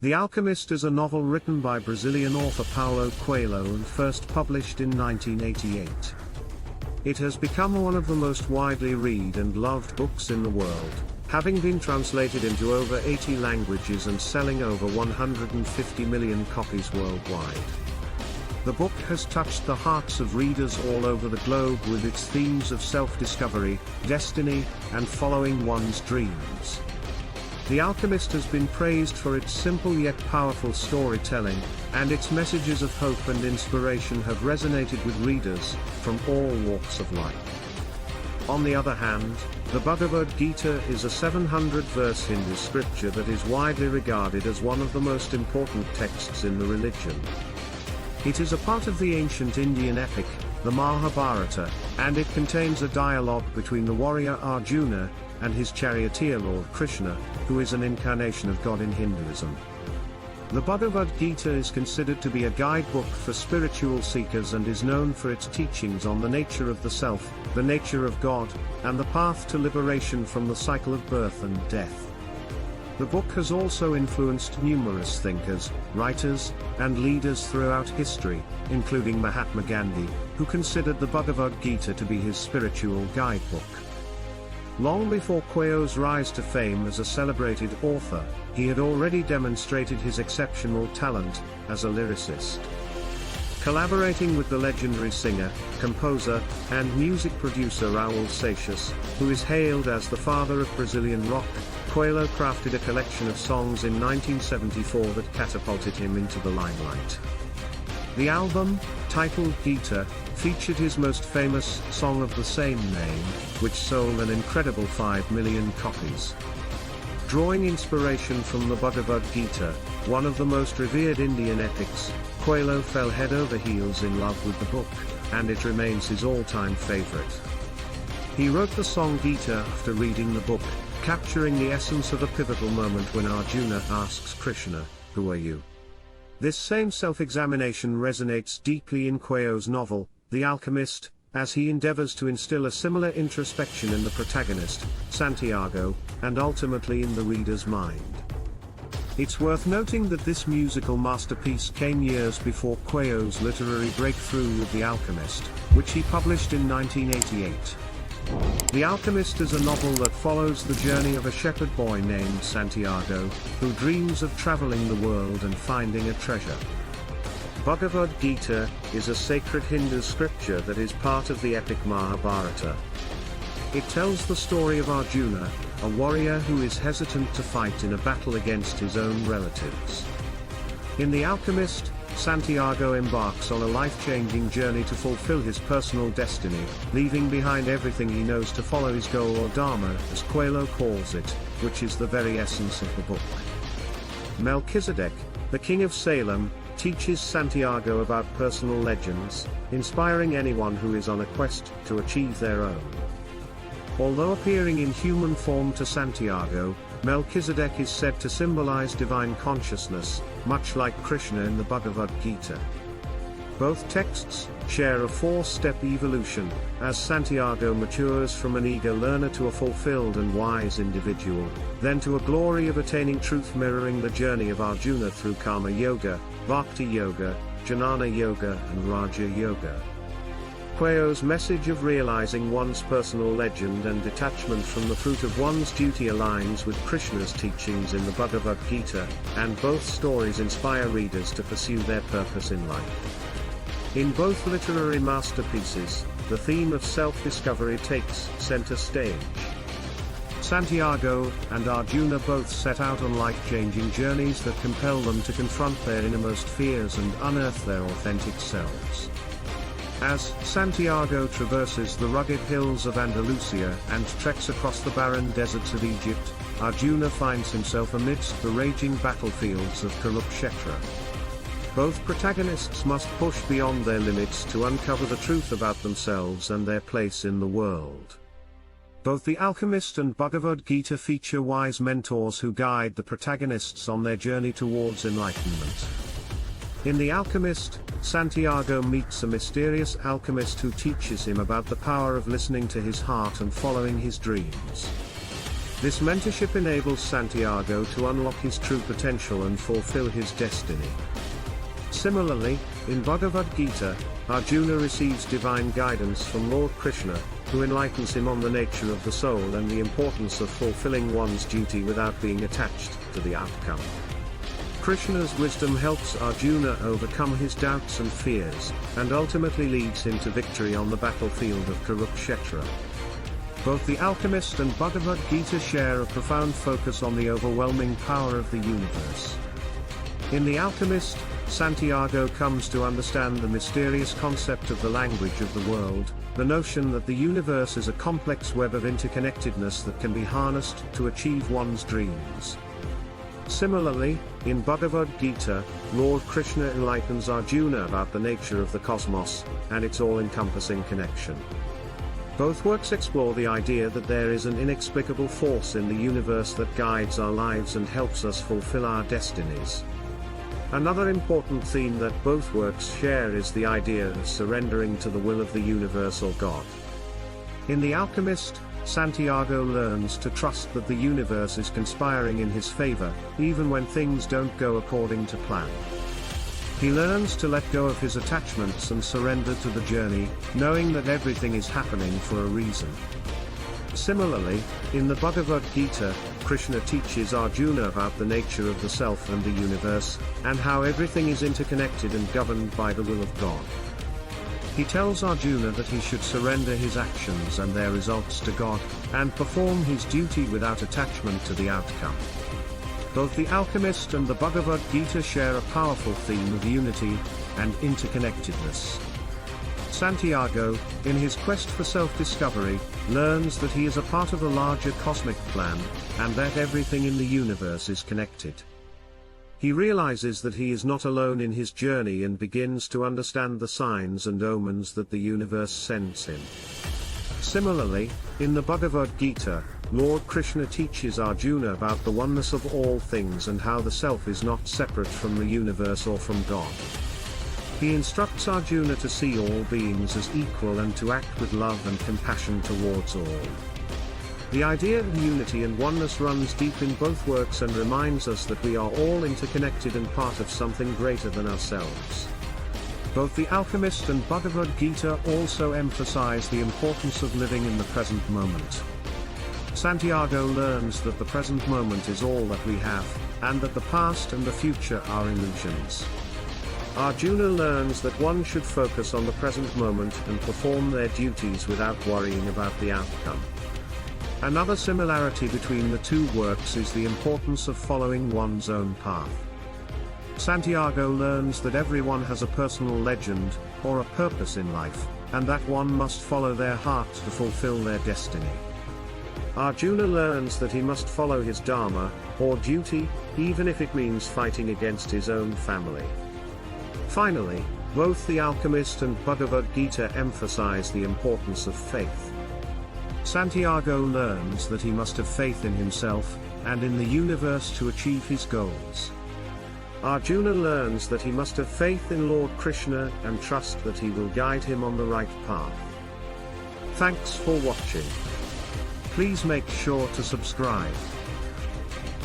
The Alchemist is a novel written by Brazilian author Paulo Coelho and first published in 1988. It has become one of the most widely read and loved books in the world, having been translated into over 80 languages and selling over 150 million copies worldwide. The book has touched the hearts of readers all over the globe with its themes of self-discovery, destiny, and following one's dreams. The Alchemist has been praised for its simple yet powerful storytelling, and its messages of hope and inspiration have resonated with readers from all walks of life. On the other hand, the Bhagavad Gita is a 700-verse Hindu scripture that is widely regarded as one of the most important texts in the religion. It is a part of the ancient Indian epic, the Mahabharata, and it contains a dialogue between the warrior Arjuna and his charioteer Lord Krishna, who is an incarnation of God in Hinduism. The Bhagavad Gita is considered to be a guidebook for spiritual seekers and is known for its teachings on the nature of the self, the nature of God, and the path to liberation from the cycle of birth and death. The book has also influenced numerous thinkers, writers, and leaders throughout history, including Mahatma Gandhi, who considered the Bhagavad Gita to be his spiritual guidebook. Long before Coelho's rise to fame as a celebrated author, he had already demonstrated his exceptional talent as a lyricist. Collaborating with the legendary singer, composer, and music producer Raul Seixas, who is hailed as the father of Brazilian rock, Coelho crafted a collection of songs in 1974 that catapulted him into the limelight. The album, titled Gita, featured his most famous song of the same name, which sold an incredible 5 million copies. Drawing inspiration from the Bhagavad Gita, one of the most revered Indian epics, Coelho fell head over heels in love with the book, and it remains his all-time favorite. He wrote the song Gita after reading the book, capturing the essence of a pivotal moment when Arjuna asks Krishna, "Who are you?" This same self-examination resonates deeply in Coelho's novel, The Alchemist, as he endeavors to instill a similar introspection in the protagonist, Santiago, and ultimately in the reader's mind. It's worth noting that this musical masterpiece came years before Coelho's literary breakthrough with The Alchemist, which he published in 1988. The Alchemist is a novel that follows the journey of a shepherd boy named Santiago, who dreams of traveling the world and finding a treasure. Bhagavad Gita is a sacred Hindu scripture that is part of the epic Mahabharata. It tells the story of Arjuna, a warrior who is hesitant to fight in a battle against his own relatives. In The Alchemist, Santiago embarks on a life-changing journey to fulfill his personal destiny, leaving behind everything he knows to follow his goal, or dharma, as Coelho calls it, which is the very essence of the book. Melchizedek, the king of Salem, teaches Santiago about personal legends, inspiring anyone who is on a quest to achieve their own. Although appearing in human form to Santiago, Melchizedek is said to symbolize divine consciousness, much like Krishna in the Bhagavad Gita. Both texts share a four-step evolution, as Santiago matures from an eager learner to a fulfilled and wise individual, then to a glory of attaining truth, mirroring the journey of Arjuna through Karma Yoga, Bhakti Yoga, Jnana Yoga and Raja Yoga. Coelho's message of realizing one's personal legend and detachment from the fruit of one's duty aligns with Krishna's teachings in the Bhagavad Gita, and both stories inspire readers to pursue their purpose in life. In both literary masterpieces, the theme of self-discovery takes center stage. Santiago and Arjuna both set out on life-changing journeys that compel them to confront their innermost fears and unearth their authentic selves. As Santiago traverses the rugged hills of Andalusia and treks across the barren deserts of Egypt, Arjuna finds himself amidst the raging battlefields of Kurukshetra. Both protagonists must push beyond their limits to uncover the truth about themselves and their place in the world. Both The Alchemist and Bhagavad Gita feature wise mentors who guide the protagonists on their journey towards enlightenment. In The Alchemist, Santiago meets a mysterious alchemist who teaches him about the power of listening to his heart and following his dreams. This mentorship enables Santiago to unlock his true potential and fulfill his destiny. Similarly, in Bhagavad Gita, Arjuna receives divine guidance from Lord Krishna, who enlightens him on the nature of the soul and the importance of fulfilling one's duty without being attached to the outcome. Krishna's wisdom helps Arjuna overcome his doubts and fears, and ultimately leads him to victory on the battlefield of Kurukshetra. Both the Alchemist and Bhagavad Gita share a profound focus on the overwhelming power of the universe. In The Alchemist, Santiago comes to understand the mysterious concept of the language of the world, the notion that the universe is a complex web of interconnectedness that can be harnessed to achieve one's dreams. Similarly, in Bhagavad Gita, Lord Krishna enlightens Arjuna about the nature of the cosmos, and its all-encompassing connection. Both works explore the idea that there is an inexplicable force in the universe that guides our lives and helps us fulfill our destinies. Another important theme that both works share is the idea of surrendering to the will of the universe or God. In The Alchemist, Santiago learns to trust that the universe is conspiring in his favor, even when things don't go according to plan. He learns to let go of his attachments and surrender to the journey, knowing that everything is happening for a reason. Similarly, in the Bhagavad Gita, Krishna teaches Arjuna about the nature of the self and the universe, and how everything is interconnected and governed by the will of God. He tells Arjuna that he should surrender his actions and their results to God, and perform his duty without attachment to the outcome. Both The Alchemist and the Bhagavad Gita share a powerful theme of unity and interconnectedness. Santiago, in his quest for self-discovery, learns that he is a part of a larger cosmic plan, and that everything in the universe is connected. He realizes that he is not alone in his journey and begins to understand the signs and omens that the universe sends him. Similarly, in the Bhagavad Gita, Lord Krishna teaches Arjuna about the oneness of all things and how the self is not separate from the universe or from God. He instructs Arjuna to see all beings as equal and to act with love and compassion towards all. The idea of unity and oneness runs deep in both works and reminds us that we are all interconnected and part of something greater than ourselves. Both The Alchemist and Bhagavad Gita also emphasize the importance of living in the present moment. Santiago learns that the present moment is all that we have, and that the past and the future are illusions. Arjuna learns that one should focus on the present moment and perform their duties without worrying about the outcome. Another similarity between the two works is the importance of following one's own path. Santiago learns that everyone has a personal legend, or a purpose in life, and that one must follow their heart to fulfill their destiny. Arjuna learns that he must follow his dharma, or duty, even if it means fighting against his own family. Finally, both The Alchemist and Bhagavad Gita emphasize the importance of faith. Santiago learns that he must have faith in himself, and in the universe to achieve his goals. Arjuna learns that he must have faith in Lord Krishna and trust that he will guide him on the right path. Thanks for watching. Please make sure to subscribe.